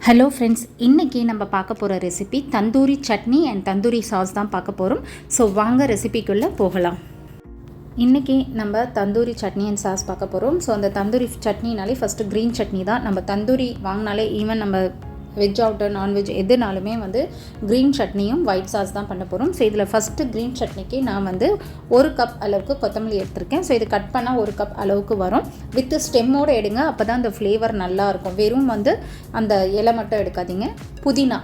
Hello friends, இன்றைக்கி நம்ம பார்க்க போகிற recipe tandoori chutney and tandoori sauce தான் பார்க்க போகிறோம். ஸோ வாங்க ரெசிபிக்குள்ளே போகலாம். இன்றைக்கி நம்ம தந்தூரி சட்னி அண்ட் சாஸ் பார்க்க போகிறோம். ஸோ அந்த தந்தூரி சட்னினாலே ஃபஸ்ட்டு க்ரீன் சட்னி தான். நம்ம தந்தூரி வாங்கினாலே ஈவன் நம்ம வெஜ் ஆகட்டும் நான்வெஜ் எதுனாலுமே க்ரீன் சட்னியும் ஒயிட் சாஸ் தான் பண்ண போகிறோம். ஸோ இதில் ஃபஸ்ட்டு க்ரீன் சட்னிக்கு நான் 1 கப் அளவுக்கு கொத்தமல்லி எடுத்திருக்கேன். ஸோ இது கட் பண்ணால் 1 கப் அளவுக்கு வரும். வித்து ஸ்டெம்மோடு எடுங்க, அப்போ தான் அந்த ஃப்ளேவர் நல்லாயிருக்கும். வெறும் அந்த இலை மட்டும் எடுக்காதீங்க. புதினா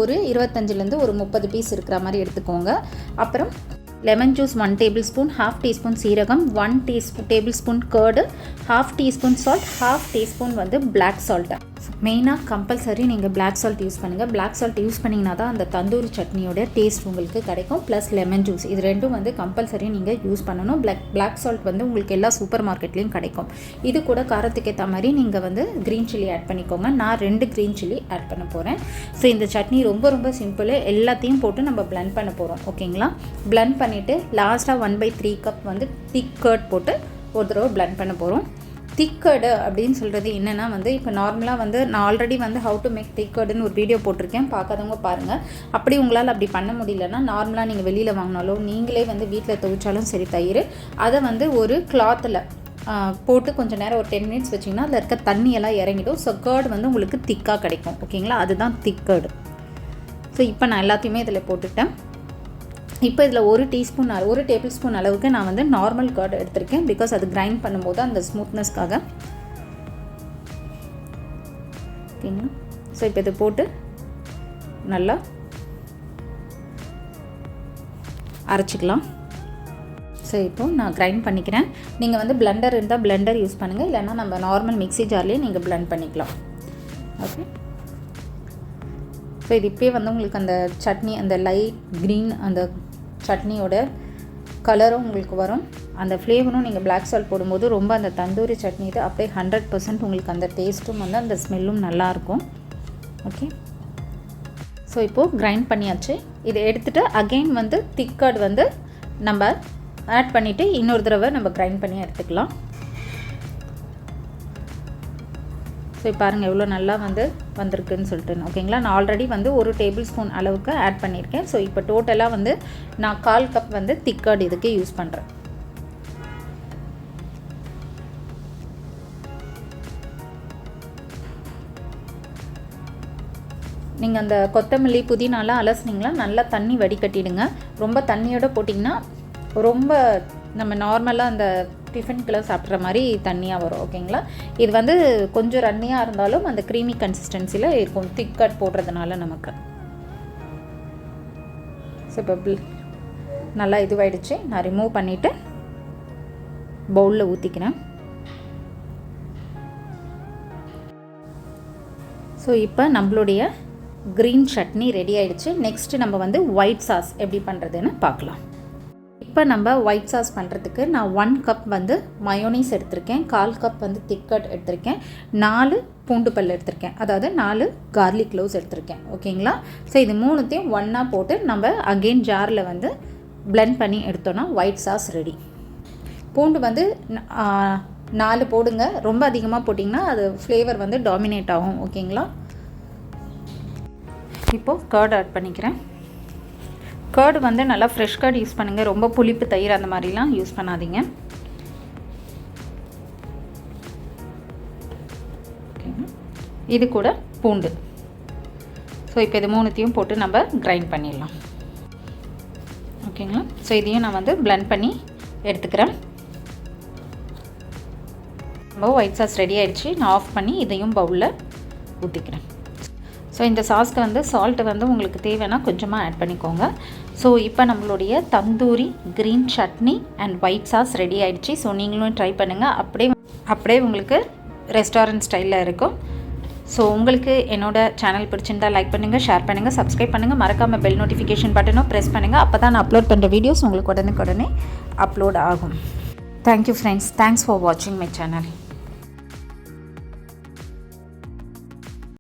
ஒரு 25லேருந்து ஒரு 30 பீஸ் இருக்கிற மாதிரி எடுத்துக்கோங்க. அப்புறம் lemon juice 1 tablespoon, 1/2 teaspoon சீரகம், 1 tablespoon curd, 1/2 teaspoon salt, 1/2 teaspoon black salt. மெயினாக கம்பல்சரி நீங்கள் பிளாக் சால்ட் யூஸ் பண்ணுங்கள். பிளாக் சால்ட் யூஸ் பண்ணிங்கன்னா தான் அந்த தந்தூரி சட்னியோட டேஸ்ட் உங்களுக்கு கிடைக்கும். ப்ளஸ் லெமன் ஜூஸ், இது ரெண்டும் கம்பல்சரி நீங்கள் யூஸ் பண்ணணும். பிளாக் சால்ட் உங்களுக்கு எல்லா சூப்பர் மார்க்கெட்லேயும் கிடைக்கும். இது கூட காரத்துக்கு ஏற்ற மாதிரி நீங்கள் க்ரீன் சில்லி ஆட் பண்ணிக்கோங்க. நான் 2 க்ரீன் சில்லி ஆட் பண்ண போகிறேன். ஸோ இந்த சட்னி ரொம்ப ரொம்ப சிம்பிள். எல்லாத்தையும் போட்டு நம்ம பிளெண்ட் பண்ண போகிறோம். ஓகேங்களா? பிளெண்ட் பண்ணிவிட்டு லாஸ்ட்டாக 1/3 கப் திக் கர்ட் போட்டு ஒரு தடவை பிளெண்ட் பண்ண போகிறோம். திக்கர்டு அப்படின்னு சொல்கிறது என்னென்னா இப்போ நார்மலாக நான் ஆல்ரெடி ஹவு டு மேக் திக்கர்டுன்னு ஒரு வீடியோ போட்டிருக்கேன். பார்க்காதவங்க பாருங்கள். அப்படி உங்களால் அப்படி பண்ண முடியலன்னா நார்மலாக நீங்கள் வெளியில் வாங்கினாலோ நீங்களே வீட்டில் துவைச்சாலும் சரி தயிர், அதை ஒரு கிளாத்தில் போட்டு கொஞ்சம் நேரம் ஒரு 10 மினிட்ஸ் வச்சிங்கன்னா அதில் இருக்க தண்ணியெல்லாம் இறங்கிடும். ஸோ கர்டு உங்களுக்கு திக்காக கிடைக்கும். ஓகேங்களா? அதுதான் திக்கர்டு. ஸோ இப்போ நான் எல்லாத்தையுமே இதில் போட்டுட்டேன். இப்போ இதில் 1 டேபிள் ஸ்பூன் அளவுக்கு நான் நார்மல் கர்ட் எடுத்திருக்கேன். பிகாஸ் அது கிரைண்ட் பண்ணும்போது அந்த ஸ்மூத்னஸ்க்காக. ஓகேங்களா? ஸோ இப்போ இதை போட்டு நல்லா அரைச்சிக்கலாம். ஸோ இப்போது நான் கிரைண்ட் பண்ணிக்கிறேன். நீங்கள் பிளெண்டர் இருந்தால் பிளெண்டர் யூஸ் பண்ணுங்கள், இல்லைன்னா நம்ம நார்மல் மிக்ஸி ஜார்லேயே நீங்கள் பிளெண்ட் பண்ணிக்கலாம். ஓகே. ஸோ இது இப்போயே உங்களுக்கு அந்த சட்னி, அந்த லைட் க்ரீன் அந்த சட்னியோட கலரும் உங்களுக்கு வரும். அந்த ஃப்ளேவரும் நீங்கள் பிளாக் சால்ட் போடும்போது ரொம்ப அந்த தந்தூரி சட்னி இது அப்படியே 100% உங்களுக்கு அந்த டேஸ்ட்டும் அந்த ஸ்மெல்லும் நல்லாயிருக்கும். ஓகே. ஸோ இப்போது கிரைண்ட் பண்ணியாச்சு. இதை எடுத்துகிட்டு அகெயின் திக்கர்டு நம்ம ஆட் பண்ணிவிட்டு இன்னொரு தடவை நம்ம கிரைண்ட் பண்ணி எடுத்துக்கலாம். ஸோ இப்போ பாருங்கள் எவ்வளோ நல்லா வந்திருக்குன்னு சொல்லிட்டு. ஓகேங்களா? நான் ஆல்ரெடி 1 டேபிள் ஸ்பூன் அளவுக்கு ஆட் பண்ணியிருக்கேன். ஸோ இப்போ டோட்டலாக நான் 1/4 கப் திக்கர்டு இதுக்கு யூஸ் பண்ணுறேன். நீங்கள் அந்த கொத்தமல்லி புதினாலாம் அலசினீங்களா நல்லா தண்ணி வடிகட்டிடுங்க. ரொம்ப தண்ணியோடு போட்டிங்கன்னா ரொம்ப நம்ம நார்மலாக அந்த டிஃபனுக்குள்ளே சாப்பிட்ற மாதிரி தண்ணியாக வரும். ஓகேங்களா? இது கொஞ்சம் ரன்னியாக இருந்தாலும் அந்த க்ரீமி கன்சிஸ்டன்சியில் இருக்கும் திக்கட் போடுறதுனால நமக்கு. ஸோ இப்போ நல்லா இதுவாகிடுச்சு. நான் ரிமூவ் பண்ணிவிட்டு பவுலில் ஊற்றிக்கிறேன். ஸோ இப்போ நம்மளுடைய க்ரீன் சட்னி ரெடி ஆகிடுச்சு. நெக்ஸ்ட்டு நம்ம ஒயிட் சாஸ் எப்படி பண்ணுறதுன்னு பார்க்கலாம். இப்போ நம்ம ஒயிட் சாஸ் பண்ணுறதுக்கு நான் 1 கப் மயோனைஸ் எடுத்திருக்கேன், 1/4 கப் திக்கட் எடுத்திருக்கேன், 4 பூண்டு பல் எடுத்திருக்கேன், அதாவது 4 கார்லிக் க்ளோவ்ஸ் எடுத்திருக்கேன். ஓகேங்களா? ஸோ இது மூணுத்தையும் ஒன்றா போட்டு நம்ம அகெயின் ஜாரில் பிளெண்ட் பண்ணி எடுத்தோன்னா ஒயிட் சாஸ் ரெடி. பூண்டு 4 போடுங்க. ரொம்ப அதிகமாக போட்டிங்கன்னா அது ஃப்ளேவர் டாமினேட் ஆகும். ஓகேங்களா? இப்போது கர்ட் ஆட் பண்ணிக்கிறேன். கர்டு நல்லா ஃப்ரெஷ் கர்டு யூஸ் பண்ணுங்கள். ரொம்ப புளிப்பு தயிர் அந்த மாதிரிலாம் யூஸ் பண்ணாதீங்க. இது கூட பூண்டு. ஸோ இப்போ இது மூணுத்தையும் போட்டு நம்ம கிரைண்ட் பண்ணிடலாம். ஓகேங்களா? ஸோ இதையும் நான் பிளெண்ட் பண்ணி எடுத்துக்கிறேன். நம்ம ஒயிட் சாஸ் ரெடி ஆகிடுச்சு. நான் ஆஃப் பண்ணி இதையும் பவுலில் ஊற்றிக்கிறேன். ஸோ இந்த சாஸ்க்கு சால்ட்டு உங்களுக்கு தேவைன்னா கொஞ்சமாக ஆட் பண்ணிக்கோங்க. ஸோ இப்போ நம்மளுடைய tandoori green chutney and white sauce ready ஆகிடுச்சு. ஸோ நீங்களும் ட்ரை பண்ணுங்கள். அப்படியே உங்களுக்கு ரெஸ்டாரண்ட் ஸ்டைலில் இருக்கும். ஸோ உங்களுக்கு என்னோடய சேனல் பிடிச்சிருந்தால் லைக் பண்ணுங்கள், ஷேர் பண்ணுங்கள், சப்ஸ்கிரைப் பண்ணுங்கள். மறக்காமல் பெல் நோட்டிஃபிகேஷன் பட்டனும் ப்ரெஸ் பண்ணுங்கள். அப்போ தான் நான் அப்லோட் பண்ணுற வீடியோஸ் உங்களுக்கு உடனே அப்லோட் ஆகும். Thank you friends. தேங்க்ஸ் ஃபார் வாட்சிங் மை சேனல்.